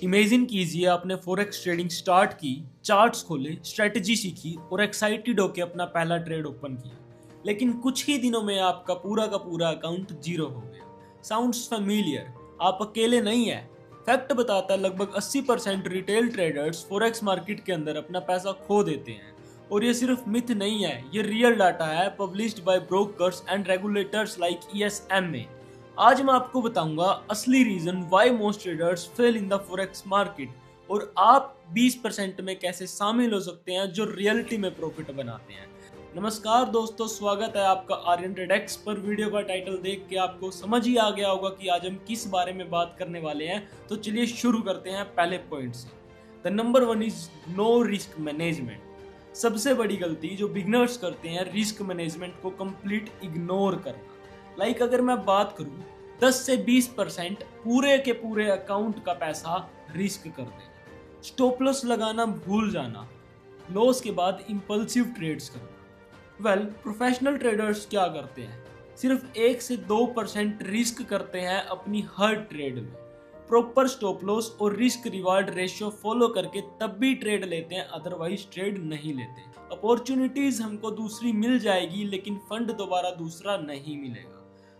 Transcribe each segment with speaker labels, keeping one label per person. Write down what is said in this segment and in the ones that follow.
Speaker 1: Imagine कीजिए आपने forex trading start की, चार्ट्स खोले, स्ट्रेटजी सीखी और एक्साइटेड होकर अपना पहला ट्रेड ओपन किया। लेकिन कुछ ही दिनों में आपका का पूरा अकाउंट जीरो हो गया। Sounds familiar? आप अकेले नहीं हैं। फैक्ट बताता है लगभग 80% रिटेल ट्रेडर्स फॉरेक्स मार्केट के अंदर अपना पैसा खो देते हैं। और ये सिर्फ मिथ नहीं है, ये रियल डाटा है published by brokers and regulators like ESMA। आज मैं आपको बताऊंगा असली reason why most traders fail in the forex market और आप 20% में कैसे शामिल हो सकते हैं जो रियलिटी में प्रॉफिट बनाते हैं। नमस्कार दोस्तों, स्वागत है आपका आर्यन ट्रेडेक्स पर। वीडियो का टाइटल देख के आपको समझ ही आ गया होगा कि आज हम किस बारे में बात करने वाले हैं। तो चलिए शुरू करते हैं पहले पॉइंट से। The number 1 is no risk management. सबसे बड़ी गलती जो बिगनर्स करते हैं, रिस्क मैनेजमेंट को कंप्लीट इग्नोर करना। अगर मैं बात करूं, 10 से 20% पूरे के पूरे अकाउंट का पैसा रिस्क कर देना, स्टॉप लॉस लगाना भूल जाना, लॉस के बाद इंपल्सिव ट्रेड्स करना। प्रोफेशनल ट्रेडर्स क्या करते हैं? सिर्फ 1 से 2% रिस्क करते हैं अपनी हर ट्रेड में। प्रॉपर स्टॉप लॉस और रिस्क रिवार्ड रेशियो फॉलो करके तब भी ट्रेड लेते हैं, अदरवाइज ट्रेड नहीं लेते। अपॉर्चुनिटीज हमको दूसरी मिल जाएगी लेकिन फंड दोबारा दूसरा नहीं मिलेगा।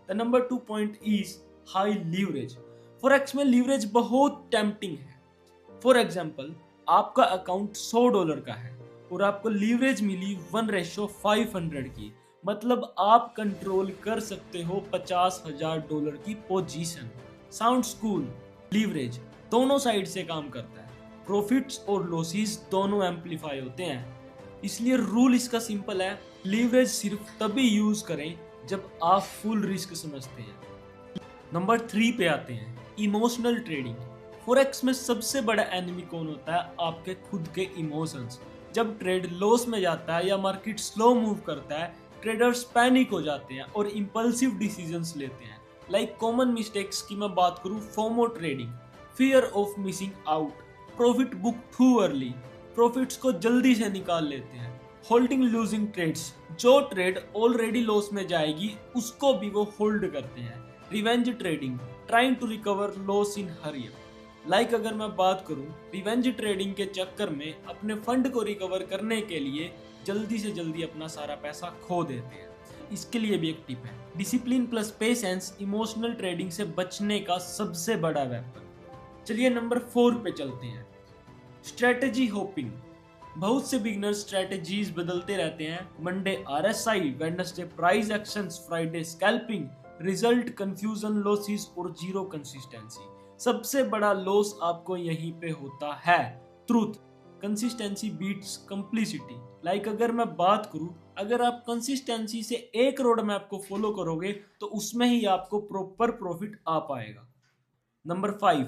Speaker 1: The number 2 point is high leverage. Forex में लीवरेज बहुत टेम्पटिंग है। फॉर एग्जाम्पल, आपका अकाउंट $100 का है और आपको लीवरेज मिली 1:500 की, मतलब आप कंट्रोल कर सकते हो $50,000 की पोजीशन। Sounds cool? लीवरेज दोनों साइड से काम करता है, प्रॉफिट्स और लॉसेस दोनों एम्पलीफाई होते हैं। इसलिए रूल इसका सिंपल है, लीवरेज सिर्फ तभी यूज करें जब आप फुल रिस्क समझते हैं। नंबर 3 पे आते हैं, इमोशनल ट्रेडिंग। फॉरेक्स में सबसे बड़ा एनिमी कौन होता है? आपके खुद के इमोशंस। जब ट्रेड लॉस में जाता है या मार्केट स्लो मूव करता है, ट्रेडर्स पैनिक हो जाते हैं और इंपल्सिव डिसीजंस लेते हैं। कॉमन मिस्टेक्स की मैं बात करूं, FOMO trading, fear of missing out, profit book too early, profits को जल्दी से निकाल लेते हैं। होल्डिंग लूजिंग ट्रेड्स, जो ट्रेड ऑलरेडी लॉस में जाएगी उसको भी वो होल्ड करते हैं। Revenge trading, trying to recover loss in hurry. अगर मैं बात करूं, रिवेंज ट्रेडिंग के चक्कर में अपने फंड को रिकवर करने के लिए जल्दी से जल्दी अपना सारा पैसा खो देते हैं। इसके लिए भी एक टिप है, discipline plus patience emotional trading से बचने का सबसे बड़ा वेपन। चलिए नंबर 4 पे चलते हैं, स्ट्रेटेजी होपिंग। बहुत से बिगनर्स स्ट्रेटेजीज बदलते रहते हैं। Monday RSI, Wednesday price actions, Friday scalping, result confusion, losses और जीरो कंसिस्टेंसी। सबसे बड़ा लॉस आपको यहीं पे होता है। Truth, consistency beats complicity. अगर मैं बात करूं, अगर आप कंसिस्टेंसी से एक रोड मैप को फॉलो करोगे तो उसमें ही आपको प्रॉपर प्रॉफिट आ पाएगा। Number 5,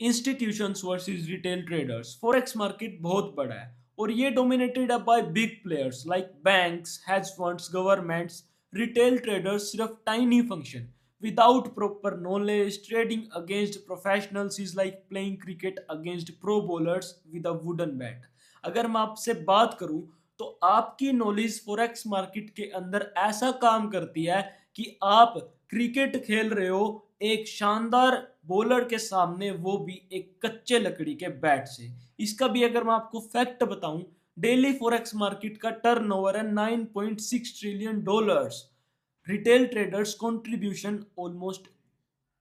Speaker 1: institutions versus retail traders. Forex market बहुत बड़ा है और ये dominated by big players like banks, hedge funds, governments. Retail traders सिर्फ tiny function. Without proper knowledge, trading against professionals is like playing cricket against pro bowlers with a wooden bat. अगर मैं आपसे बात करूं तो आपकी नॉलेज फॉरेक्स मार्केट के अंदर ऐसा काम करती है कि आप क्रिकेट खेल रहे हो एक शानदार बॉलर के सामने, वो भी एक कच्चे लकड़ी के बैट से। इसका भी अगर मैं आपको फैक्ट बताऊं, डेली फॉरेक्स मार्केट का टर्नओवर है $9.6 trillion. Retail traders contribution almost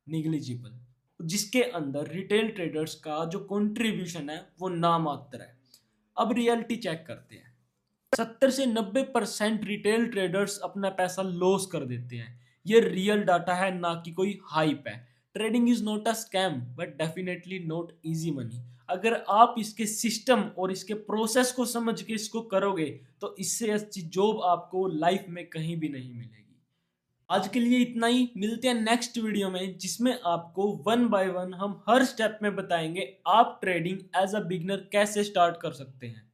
Speaker 1: negligible, जिसके अंदर रिटेल ट्रेडर्स का जो कंट्रीब्यूशन है वो नामात्र है। अब रियलिटी चेक करते हैं। 70 से 90% रिटेल ट्रेडर्स अपना पैसा लॉस कर देते हैं। ये रियल डाटा है, ना कि कोई हाइप है। Trading is not a scam but definitely not easy money. अगर आप इसके सिस्टम और इसके प्रोसेस को समझ के इसको करोगे तो इससे अच्छी जॉब आपको लाइफ में कहीं भी नहीं मिलेगी। आज के लिए इतना ही, मिलते हैं नेक्स्ट वीडियो में जिसमें आपको वन बाय वन हम हर स्टेप में बताएंगे आप ट्रेडिंग एज अ बिगनर कैसे स्टार्ट कर सकते हैं।